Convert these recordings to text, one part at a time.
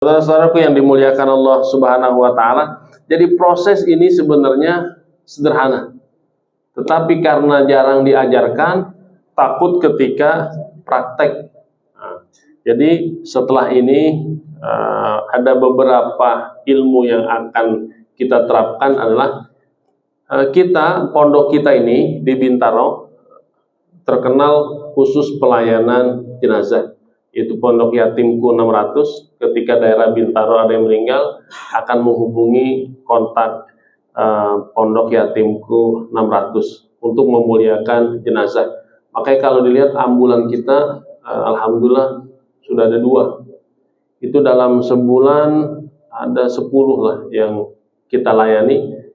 Saudara-saudaraku yang dimuliakan Allah Subhanahu wa taala, jadi proses ini sebenarnya sederhana. Tetapi karena jarang diajarkan, takut ketika praktek. Nah, jadi setelah ini ada beberapa ilmu yang akan kita terapkan adalah kita, pondok kita ini di Bintaro terkenal khusus pelayanan jenazah. Itu Pondok Yatimku 600. Ketika daerah Bintaro ada yang meninggal, akan menghubungi kontak Pondok Yatimku 600 untuk memuliakan jenazah. Makanya kalau dilihat ambulan kita, alhamdulillah sudah ada 2. Itu dalam sebulan ada 10 lah yang kita layani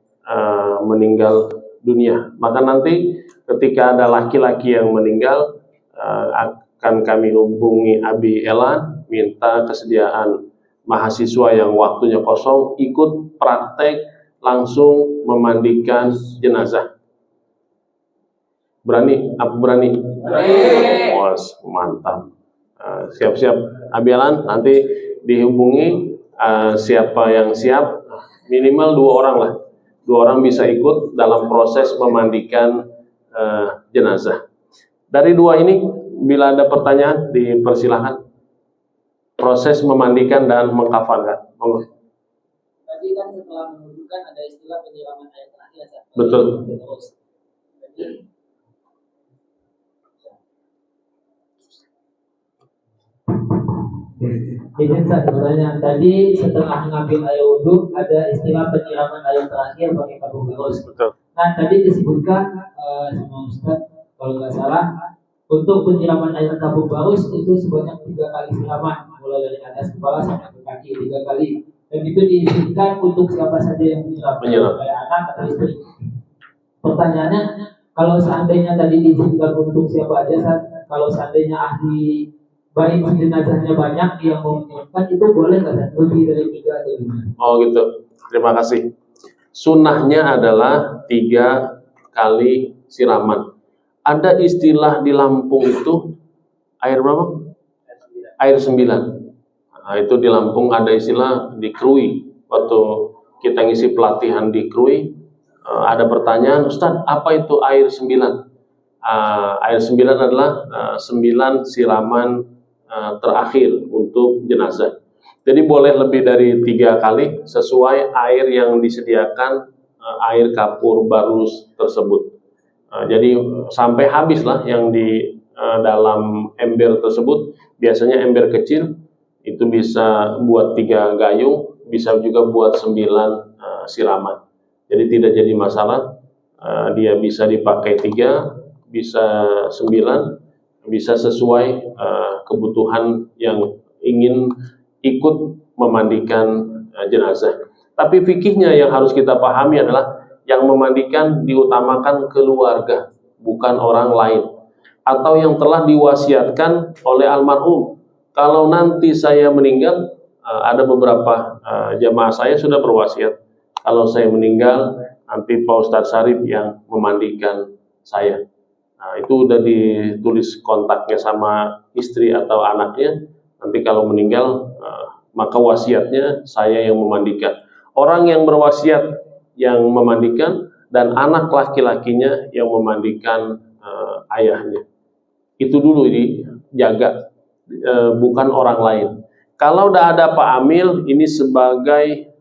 meninggal dunia. Maka nanti ketika ada laki-laki yang meninggal, akan kami hubungi Abi Elan, minta kesediaan mahasiswa yang waktunya kosong ikut praktek langsung memandikan jenazah. Berani? Apa berani? Berani. Oh, mantap. Siap-siap. Abi Elan nanti dihubungi siapa yang siap, minimal 2 orang lah. 2 orang bisa ikut dalam proses memandikan jenazah. Dari 2 ini, bila ada pertanyaan, dipersilahkan. Proses memandikan dan mengkafankan. Tadi kan setelah menunjukkan ada istilah penyiraman air terakhir. Betul. Izin saya bertanya, tadi setelah mengambil air wudhu ada istilah penyiraman air terakhir pakai kabung barus. Betul. Nah tadi disebutkan sama Ustaz kalau nggak salah, untuk penyiraman air kabung barus itu sebanyak 3 kali siraman, mulai dari atas kepala sampai ke kaki 3 kali. Dan itu diizinkan untuk siapa saja yang menyiram, kayak anak atau istri. Pertanyaannya, kalau seandainya tadi diizinkan untuk siapa aja, kalau seandainya ahli baik jenazahnya banyak yang mau menyiapkan, itu boleh nggak lebih dari 3 atau 5? Oh gitu. Terima kasih. Sunnahnya adalah 3 kali siraman. Ada istilah di Lampung itu air berapa? Air 9. Nah, itu di Lampung ada istilah di Krui. Waktu kita ngisi pelatihan di Krui, ada pertanyaan, Ustaz, apa itu air 9? Air 9 adalah 9 siraman terakhir untuk jenazah. Jadi boleh lebih dari 3 kali sesuai air yang disediakan, air kapur barus tersebut. Jadi sampai habislah yang di dalam ember tersebut. Biasanya ember kecil itu bisa buat 3 gayung, bisa juga buat 9 siraman. Jadi tidak jadi masalah. Dia bisa dipakai 3, bisa 9, bisa sesuai kebutuhan yang ingin ikut memandikan jenazah. Tapi fikihnya yang harus kita pahami adalah yang memandikan diutamakan keluarga, bukan orang lain, atau yang telah diwasiatkan oleh almarhum. Kalau nanti saya meninggal, ada beberapa jamaah saya sudah berwasiat, kalau saya meninggal nanti Pak Ustadz Sarif yang memandikan saya. Nah, itu udah ditulis kontaknya sama istri atau anaknya. Nanti kalau meninggal, maka wasiatnya saya yang memandikan. Orang yang berwasiat yang memandikan, dan anak laki-lakinya yang memandikan ayahnya. Itu dulu dijaga, bukan orang lain. Kalau udah ada Pak Amil, ini sebagai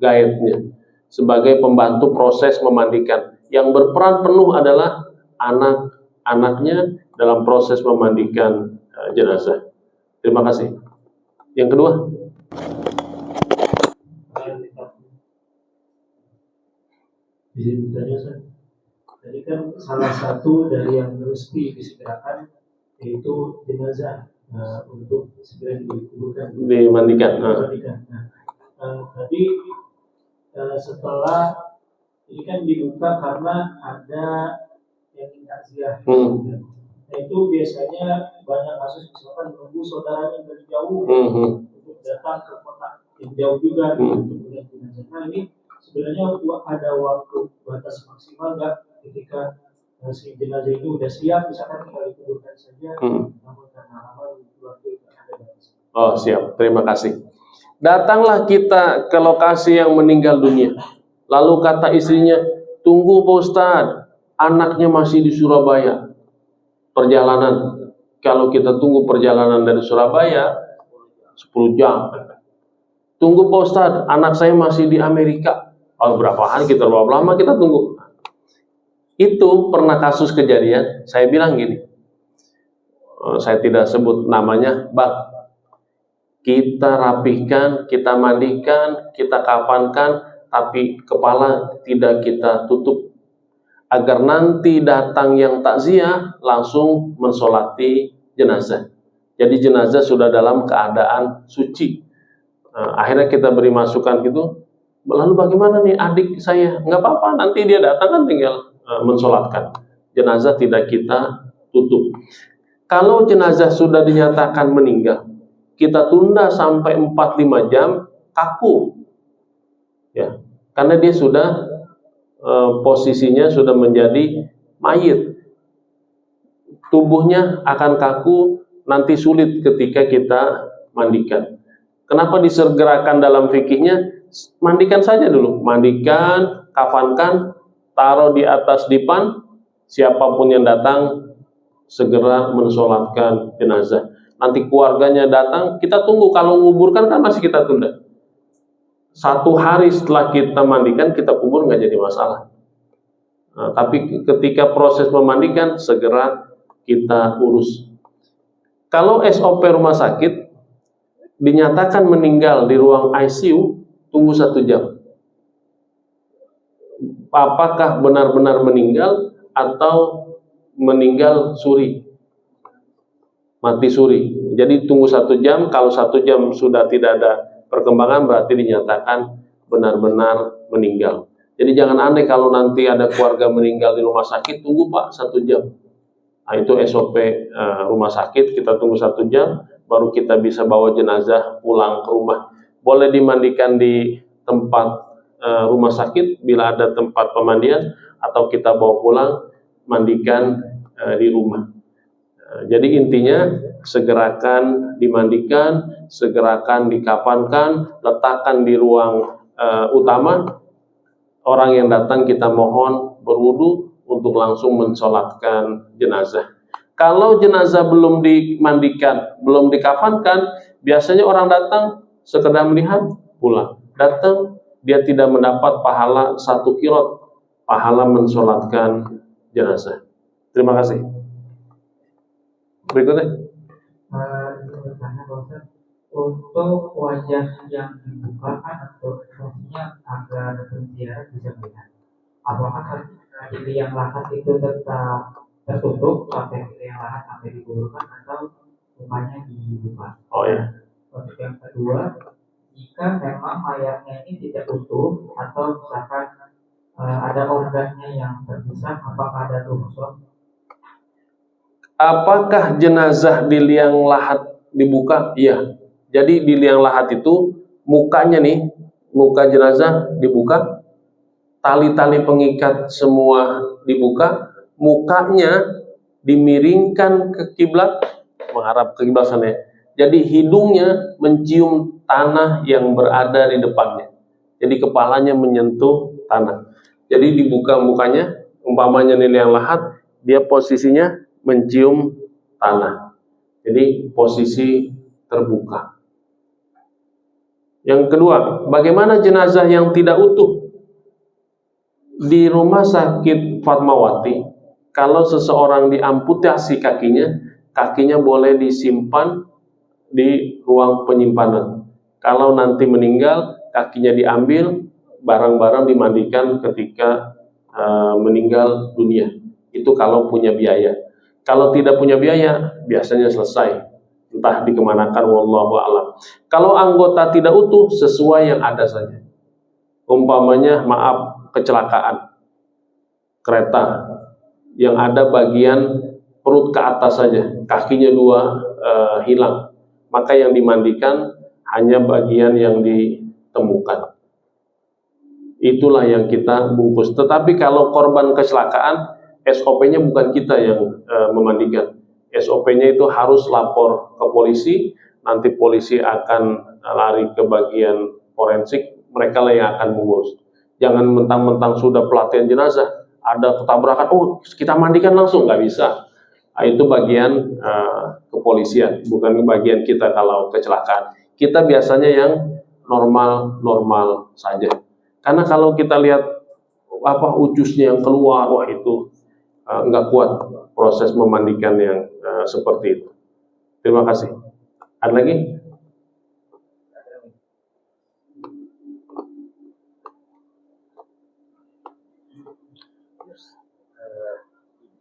guide-nya, sebagai pembantu proses memandikan. Yang berperan penuh adalah anak-anaknya dalam proses memandikan jenazah. Terima kasih. Yang kedua, izin bertanya, Ustaz. Tadi kan salah satu dari yang mesti disegerakan yaitu jenazah untuk segera dikuburkan, dimandikan. Tadi setelah ini kan dibuka karena ada yang takziah. Nah, itu biasanya banyak kasus misalkan menunggu saudaranya dari jauh untuk datang ke kota yang jauh juga untuk melihat jenazah. Nah, ini sebenarnya ada waktu batas maksimal nggak ketika si jenazah itu udah siap, misalkan tinggal dikuburkan saja, namun karena lama waktu itu ada batas. Oh siap, terima kasih. Datanglah kita ke lokasi yang meninggal dunia. Lalu kata istrinya, tunggu Pak Ustadz, anaknya masih di Surabaya. Perjalanan, kalau kita tunggu perjalanan dari Surabaya 10 jam. Tunggu Pak Ustadz, anak saya masih di Amerika. Oh, berapa hari kita, berapa lama kita tunggu? Itu pernah kasus kejadian, saya bilang gini, saya tidak sebut namanya, Bang, kita rapihkan, kita mandikan, kita kafankan, tapi kepala tidak kita tutup, agar nanti datang yang takziah langsung mensolati jenazah. Jadi jenazah sudah dalam keadaan suci. Akhirnya kita beri masukan gitu, lalu bagaimana nih adik saya? Nggak apa-apa, nanti dia datang kan tinggal mensolatkan. Jenazah tidak kita tutup. Kalau jenazah sudah dinyatakan meninggal, kita tunda sampai 4-5 jam, kaku. Ya, karena dia sudah posisinya sudah menjadi mayit. Tubuhnya akan kaku, nanti sulit ketika kita mandikan. Kenapa disegerakan dalam fikihnya? Mandikan saja dulu, mandikan, kafankan, taruh di atas dipan, siapapun yang datang segera mensolatkan jenazah. Nanti keluarganya datang, kita tunggu. Kalau menguburkan kan masih kita tunda. 1 hari setelah kita mandikan, kita kubur nggak jadi masalah. Tapi ketika proses memandikan, segera kita urus. Kalau SOP rumah sakit dinyatakan meninggal di ruang ICU, tunggu 1 jam. Apakah benar-benar meninggal atau meninggal suri, mati suri? Jadi tunggu 1 jam. Kalau 1 jam sudah tidak ada perkembangan, berarti dinyatakan benar-benar meninggal. Jadi jangan aneh kalau nanti ada keluarga meninggal di rumah sakit, tunggu Pak 1 jam. Nah, itu SOP rumah sakit, kita tunggu 1 jam, baru kita bisa bawa jenazah pulang ke rumah. Boleh dimandikan di tempat rumah sakit bila ada tempat pemandian, atau kita bawa pulang, mandikan di rumah. Jadi intinya, segerakan dimandikan, segerakan dikafankan, letakkan di ruang utama. Orang yang datang kita mohon berwudu untuk langsung mensolatkan jenazah. Kalau jenazah belum dimandikan, belum dikafankan, biasanya orang datang sekedar melihat, pulang. Datang, dia tidak mendapat pahala 1 kirot, pahala mensolatkan jenazah. Terima kasih. Berikutnya. Untuk wajah yang dibuka atau ekspresinya agar penziarah bisa melihat, apakah di liang lahat itu tetap tertutup sampai liang lahat sampai digulungkan, atau mukanya dibuka? Oh ya. Untuk yang kedua, jika memang mayatnya ini tidak utuh atau misalkan ada organnya yang terpisah, apakah ada rukhsah? Apakah jenazah di liang lahat dibuka? Iya. Jadi di liang lahat itu mukanya nih, muka jenazah dibuka, tali-tali pengikat semua dibuka, mukanya dimiringkan ke kiblat, menghadap ke kiblat sana. Jadi hidungnya mencium tanah yang berada di depannya. Jadi kepalanya menyentuh tanah. Jadi dibuka mukanya, umpamanya di liang lahat, dia posisinya mencium tanah. Jadi posisi terbuka. Yang kedua, bagaimana jenazah yang tidak utuh? Di rumah sakit Fatmawati, kalau seseorang diamputasi kakinya boleh disimpan di ruang penyimpanan. Kalau nanti meninggal, kakinya diambil, barang-barang dimandikan ketika meninggal dunia. Itu kalau punya biaya. Kalau tidak punya biaya, biasanya selesai. Entah dikemanakan, wallahu a'lam. Kalau anggota tidak utuh, sesuai yang ada saja. Umpamanya, maaf, kecelakaan kereta yang ada bagian perut ke atas saja, kakinya 2 hilang, maka yang dimandikan hanya bagian yang ditemukan. Itulah yang kita bungkus. Tetapi kalau korban kecelakaan, SOP-nya bukan kita yang memandikan. SOP-nya itu harus lapor ke polisi, nanti polisi akan lari ke bagian forensik, mereka lah yang akan mengurus. Jangan mentang-mentang sudah pelatihan jenazah, ada ketabrakan, oh kita mandikan langsung, nggak bisa. Nah, itu bagian kepolisian, bukan bagian kita kalau kecelakaan. Kita biasanya yang normal-normal saja. Karena kalau kita lihat ucusnya yang keluar, wah itu nggak kuat proses memandikan yang seperti itu. Terima kasih. Ada lagi?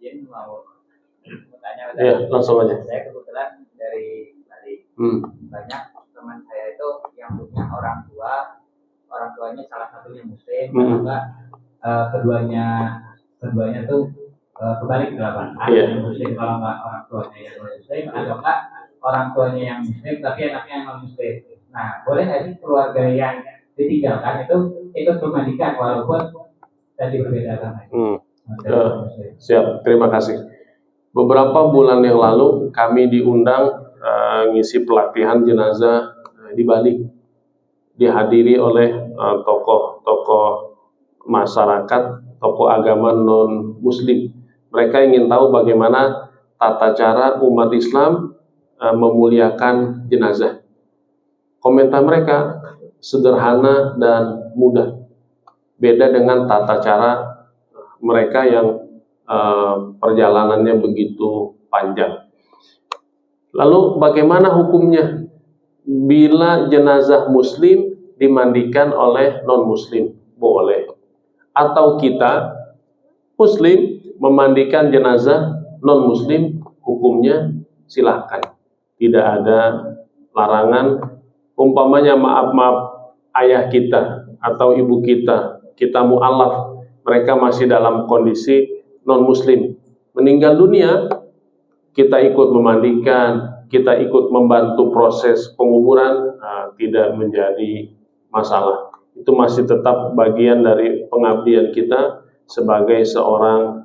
Izin mau tanya, ya langsung aja. Saya kebetulan dari Bali. Banyak teman saya itu yang punya orang tuanya salah satunya Muslim, juga keduanya tuh kebalik delapan. Ada yang Muslim kalau nggak orang tuanya yang Muslim, atau enggak orang tuanya yang Muslim tapi anaknya yang non Muslim. Nah, boleh nggak sih keluarga yang ditinggalkan itu ikut memandikan walaupun tadi berbeda agama? Siap, terima kasih. Beberapa bulan yang lalu kami diundang ngisi pelatihan jenazah di Bali, dihadiri oleh tokoh-tokoh masyarakat, tokoh agama non Muslim. Mereka ingin tahu bagaimana tata cara umat Islam memuliakan jenazah. Komentar mereka sederhana dan mudah, beda dengan tata cara mereka yang perjalanannya begitu panjang. Lalu bagaimana hukumnya bila jenazah Muslim dimandikan oleh non-Muslim? Boleh. Atau kita Muslim memandikan jenazah non-Muslim, hukumnya silahkan. Tidak ada larangan. Umpamanya maaf ayah kita atau ibu kita mu'alaf, mereka masih dalam kondisi non-Muslim, meninggal dunia, kita ikut memandikan, kita ikut membantu proses penguburan, tidak menjadi masalah. Itu masih tetap bagian dari pengabdian kita sebagai seorang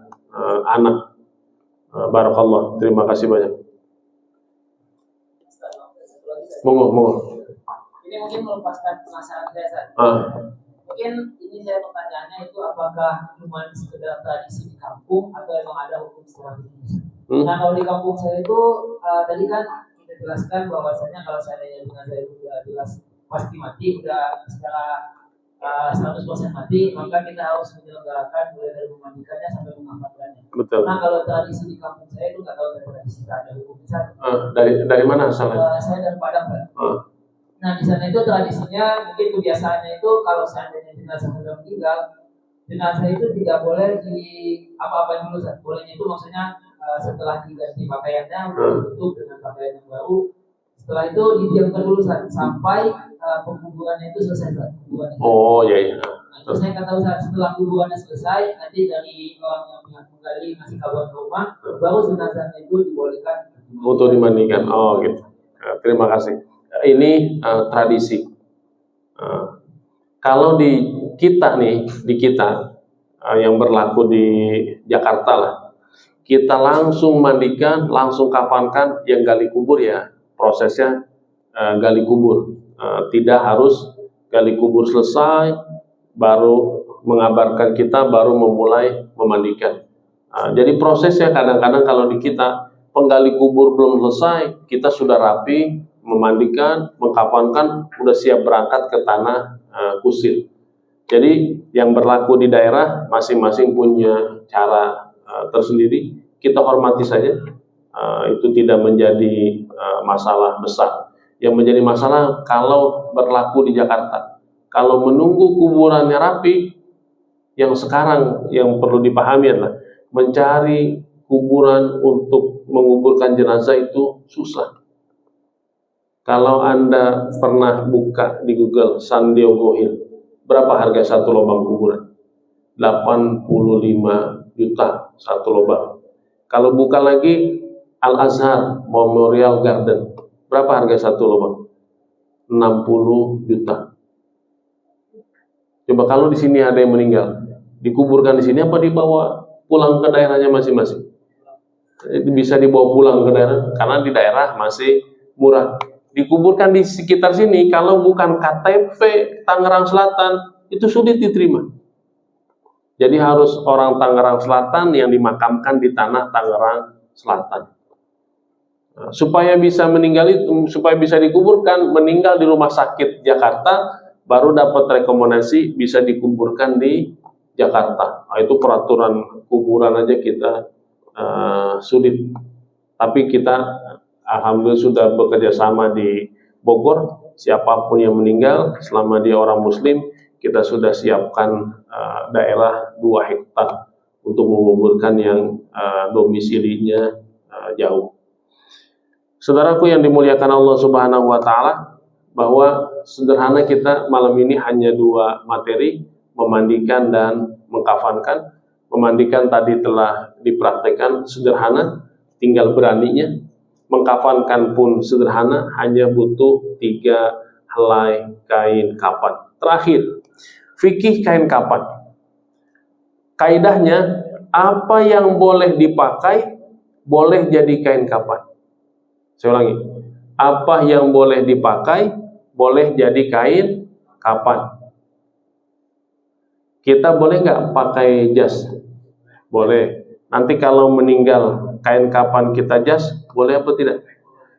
anak. Barakallah, terima kasih banyak. Monggo. Ini mungkin melepaskan penasaran saya. Mungkin ini saya pertanyaannya itu apakah cuma sekedar tradisi di kampung atau memang ada hukum secara khusus? Nah, kalau di kampung saya itu tadi kan kita jelaskan bahwasanya kalau seandainya jenazah itu sudah jelas pasti mati, sudah secara 100% mati, maka kita harus menyelenggarakan mulai dari memandikannya sampai mengamankannya. Betul. Nah, kalau tradisi di kampung saya itu nggak tahu dari tradisi ada hukum besar. Dari mana asalnya? Saya dari Padang, Pak. Nah, di sana itu tradisinya mungkin kebiasaannya itu kalau seandainya jenazah sudah meninggal, jenazah itu tidak boleh di apa-apa dulu. Bolehnya itu maksudnya setelah diganti pakaiannya ditutup dengan pakaian yang baru. Setelah itu didiamkan dulu sampai penguburannya itu selesai. Oh iya. Nah, itu saya kata setelah kuburannya selesai, nanti dari orang yang pihak menggali ngasih kabar ke rumah, baru jenazahnya itu dibolehkan untuk dimandikan. Oh gitu. Terima kasih. Ini tradisi. Kalau di kita yang berlaku di Jakarta lah, kita langsung mandikan, langsung kafankan, yang gali kubur ya prosesnya gali kubur. Tidak harus gali kubur selesai baru mengabarkan kita, baru memulai memandikan. Jadi prosesnya kadang-kadang kalau di kita penggali kubur belum selesai, kita sudah rapi memandikan, mengkafankan, sudah siap berangkat ke tanah kusir. Jadi yang berlaku di daerah masing-masing punya cara tersendiri. Kita hormati saja. Itu tidak menjadi masalah besar. Yang menjadi masalah kalau berlaku di Jakarta. Kalau menunggu kuburannya rapi, yang sekarang yang perlu dipahami adalah mencari kuburan untuk menguburkan jenazah itu susah. Kalau Anda pernah buka di Google San Diego Hill, berapa harga satu lubang kuburan? 85 juta satu lubang. Kalau buka lagi Al-Azhar Memorial Garden, berapa harga satu lubang? 60 juta. Coba kalau di sini ada yang meninggal, dikuburkan di sini apa dibawa pulang ke daerahnya masing-masing? Itu bisa dibawa pulang ke daerah, karena di daerah masih murah. dikuburkan di sekitar sini, kalau bukan KTP Tangerang Selatan, itu sulit diterima. Jadi harus orang Tangerang Selatan yang dimakamkan di tanah Tangerang Selatan. Nah, supaya bisa supaya bisa dikuburkan, meninggal di rumah sakit Jakarta, baru dapat rekomendasi bisa dikuburkan di Jakarta. Nah, itu peraturan kuburan aja kita sulit. Tapi kita alhamdulillah sudah bekerja sama di Bogor. Siapapun yang meninggal, selama dia orang Muslim, kita sudah siapkan daerah 2 hektar untuk menguburkan yang domisilinya jauh. Saudaraku yang dimuliakan Allah Subhanahu wa Ta'ala, bahwa sederhana kita malam ini hanya 2 materi, memandikan dan mengkafankan. Memandikan tadi telah dipraktekkan, sederhana, tinggal beraninya. Mengkafankan pun sederhana, hanya butuh 3 helai kain kapan. Terakhir, fikih kain kapan. Kaidahnya, apa yang boleh dipakai boleh jadi kain kapan. Saya ulangi, apa yang boleh dipakai boleh jadi kain kapan. Kita boleh nggak pakai jas? Boleh. Nanti kalau meninggal kain kapan kita jas, boleh apa tidak?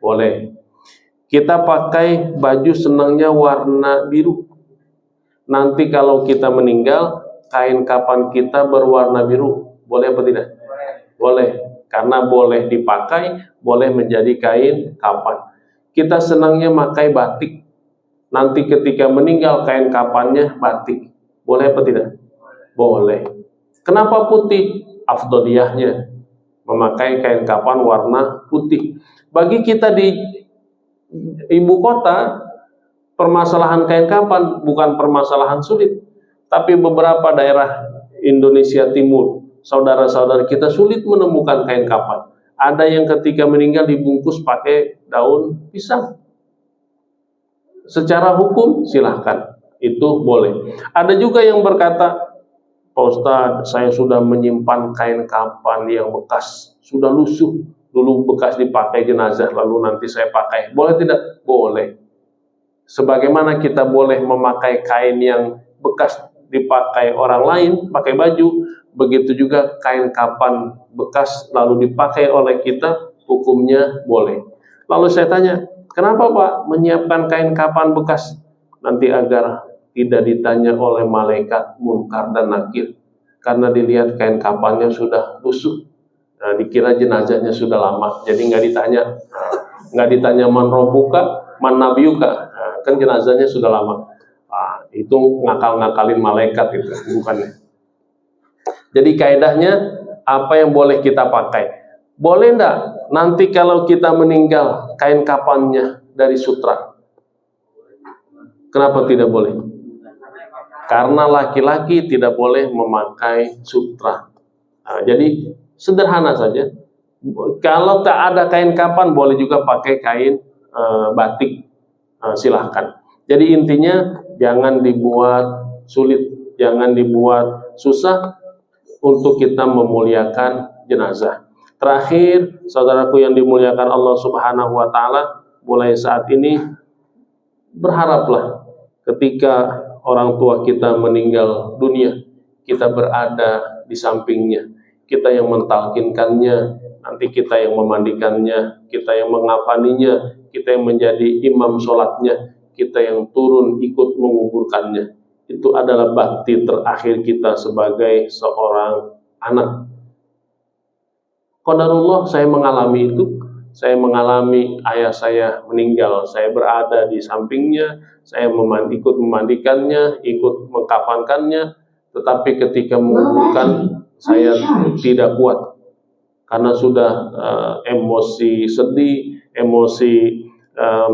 Boleh. Kita pakai baju senangnya warna biru. Nanti kalau kita meninggal, kain kapan kita berwarna biru, boleh apa tidak? Boleh. Karena boleh dipakai, boleh menjadi kain kapan. Kita senangnya pakai batik. Nanti ketika meninggal kain kapannya batik. Boleh apa tidak? Boleh. Kenapa putih? Afdoliyahnya memakai kain kapan warna putih. Bagi kita di ibu kota, permasalahan kain kapan bukan permasalahan sulit. Tapi beberapa daerah Indonesia Timur, saudara-saudara kita sulit menemukan kain kapan. Ada yang ketika meninggal dibungkus pakai daun pisang. Secara hukum silahkan, itu boleh. Ada juga yang berkata, Pak Ustadz, saya sudah menyimpan kain kapan yang bekas, sudah lusuh, dulu bekas dipakai jenazah, lalu nanti saya pakai. Boleh tidak? Boleh. Sebagaimana kita boleh memakai kain yang bekas dipakai orang lain, pakai baju, begitu juga kain kapan bekas lalu dipakai oleh kita, hukumnya boleh. Lalu saya tanya, kenapa Pak menyiapkan kain kapan bekas? Nanti agar tidak ditanya oleh malaikat munkar dan nakir, karena dilihat kain kapannya sudah lusuh. Nah, dikira jenazahnya sudah lama, jadi nggak ditanya man robuka, man nabiyuka. Nah, kan jenazahnya sudah lama. Nah, itu ngakal-ngakalin malaikat itu, bukannya. Jadi kaidahnya, apa yang boleh kita pakai? Boleh enggak nanti kalau kita meninggal kain kapannya dari sutra? Kenapa tidak boleh? Karena laki-laki tidak boleh memakai sutra. Nah, jadi sederhana saja. Kalau tak ada kain kapan, boleh juga pakai kain batik. Silahkan. Jadi intinya jangan dibuat sulit, jangan dibuat susah untuk kita memuliakan jenazah. Terakhir, saudaraku yang dimuliakan Allah Subhanahu wa Ta'ala, mulai saat ini berharaplah ketika orang tua kita meninggal dunia, kita berada di sampingnya, kita yang mentalkinkannya, nanti kita yang memandikannya, kita yang mengafaninya, kita yang menjadi imam sholatnya, kita yang turun ikut menguburkannya. Itu adalah bakti terakhir kita sebagai seorang anak. Qadarullah, saya mengalami itu. Saya mengalami ayah saya meninggal, saya berada di sampingnya, saya ikut memandikannya, ikut mengkafankannya, tetapi ketika menguburkan saya tidak kuat karena sudah emosi sedih, emosi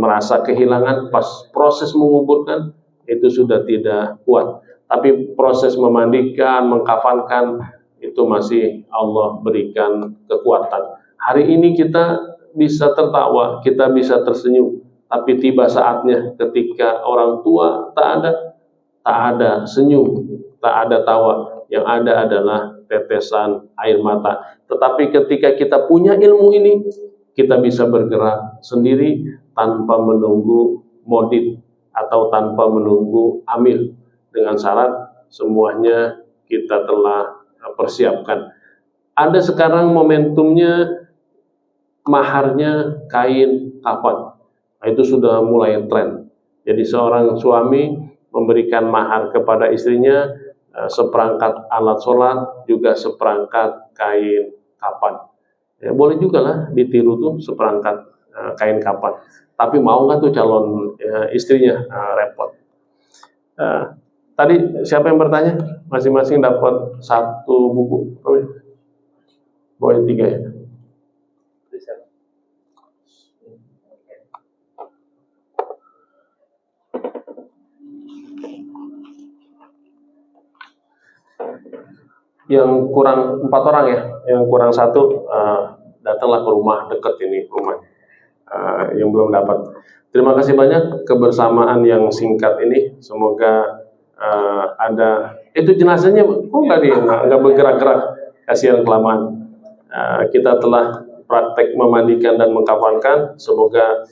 merasa kehilangan. Pas proses menguburkan itu sudah tidak kuat, tapi proses memandikan, mengkafankan itu masih Allah berikan kekuatan. Hari ini kita bisa tertawa, kita bisa tersenyum, tapi tiba saatnya ketika orang tua tak ada senyum, tak ada tawa, yang ada adalah tetesan air mata. Tetapi ketika kita punya ilmu ini, kita bisa bergerak sendiri, tanpa menunggu modid atau tanpa menunggu amil, dengan syarat semuanya kita telah persiapkan. Ada sekarang momentumnya maharnya kain kafan. Nah, itu sudah mulai tren. Jadi seorang suami memberikan mahar kepada istrinya seperangkat alat sholat, juga seperangkat kain kafan. Ya, boleh juga lah ditiru tuh seperangkat kain kafan. Tapi mau nggak tuh calon istrinya repot. Tadi siapa yang bertanya? Masing-masing dapat 1 buku. Boleh 3 ya. Yang kurang 4 orang ya, yang kurang 1 datanglah ke rumah dekat ini rumah yang belum dapat. Terima kasih banyak kebersamaan yang singkat ini. Semoga ada itu jenazahnya nggak bergerak-gerak, kasihan kelamaan. Kita telah praktek memandikan dan mengkafankan. Semoga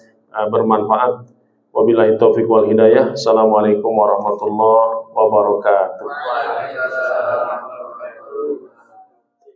bermanfaat. Wabillahi taufiq wal hidayah. Assalamualaikum warahmatullahi wabarakatuh.